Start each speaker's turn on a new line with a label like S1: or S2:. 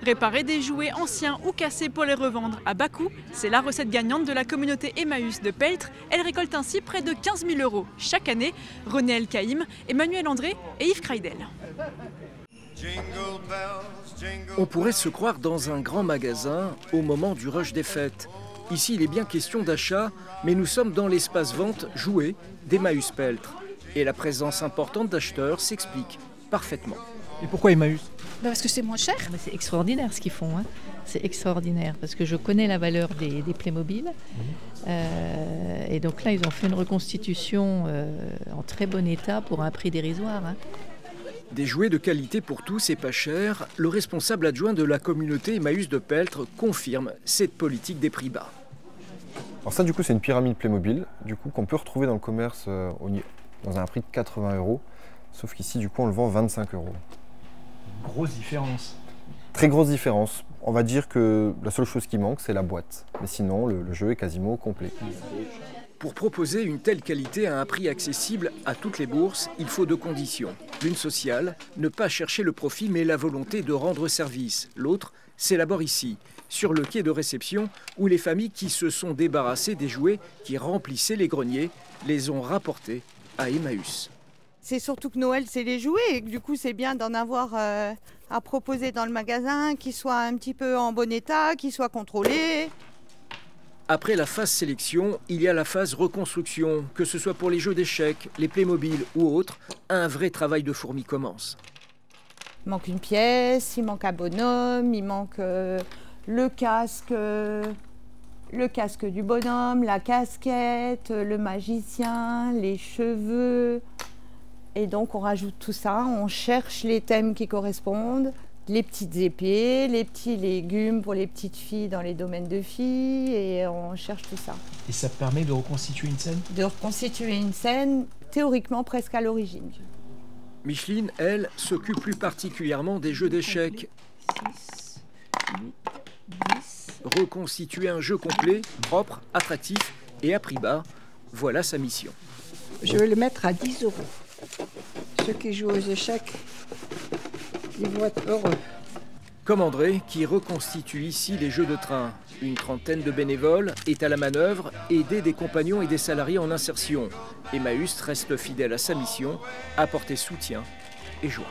S1: Réparer des jouets anciens ou cassés pour les revendre à bas coût, c'est la recette gagnante de la communauté Emmaüs de Peltre. Elle récolte ainsi près de 15 000 € chaque année. René Elkaïm, Emmanuel André et Yves Kreidel.
S2: On pourrait se croire dans un grand magasin au moment du rush des fêtes. Ici, il est bien question d'achat, mais nous sommes dans l'espace vente jouets d'Emmaüs Peltre. Et la présence importante d'acheteurs s'explique parfaitement.
S3: Et pourquoi Emmaüs?
S4: Parce que c'est moins cher.
S5: C'est extraordinaire ce qu'ils font, hein. C'est extraordinaire parce que je connais la valeur des Playmobil. Et donc là, ils ont fait une reconstitution en très bon état pour un prix dérisoire, hein.
S2: Des jouets de qualité pour tous et pas cher, le responsable adjoint de la communauté Emmaüs de Peltre confirme cette politique des prix bas.
S6: Alors ça, du coup, c'est une pyramide Playmobil, du coup, qu'on peut retrouver dans le commerce dans un prix de 80 €, sauf qu'ici, du coup, on le vend 25 €.
S3: Grosse différence.
S6: Très grosse différence. On va dire que la seule chose qui manque, c'est la boîte. Mais sinon, le jeu est quasiment complet.
S2: Pour proposer une telle qualité à un prix accessible à toutes les bourses, il faut deux conditions. L'une sociale, ne pas chercher le profit mais la volonté de rendre service. L'autre s'élabore ici, sur le quai de réception, où les familles qui se sont débarrassées des jouets qui remplissaient les greniers les ont rapportés à Emmaüs.
S7: C'est surtout que Noël, c'est les jouets et que du coup, c'est bien d'en avoir à proposer dans le magasin, qui soient un petit peu en bon état, qui soient contrôlés.
S2: Après la phase sélection, il y a la phase reconstruction. Que ce soit pour les jeux d'échecs, les Playmobil ou autres, un vrai travail de fourmi commence.
S7: Il manque une pièce, il manque un bonhomme, il manque le casque du bonhomme, la casquette, le magicien, les cheveux. Et donc on rajoute tout ça, on cherche les thèmes qui correspondent. Les petites épées, les petits légumes pour les petites filles dans les domaines de filles, et on cherche tout ça.
S3: Et ça permet de reconstituer une scène?
S7: De reconstituer une scène, théoriquement presque à l'origine.
S2: Micheline, elle, s'occupe plus particulièrement des jeux d'échecs. Reconstituer un jeu complet, propre, attractif et à prix bas, voilà sa mission.
S8: Je vais le mettre à 10 €. Ceux qui jouent aux échecs, ils vont être heureux.
S2: Comme André, qui reconstitue ici les jeux de train. Une trentaine de bénévoles est à la manœuvre, aidés des compagnons et des salariés en insertion. Emmaüs reste fidèle à sa mission, apporter soutien et joie.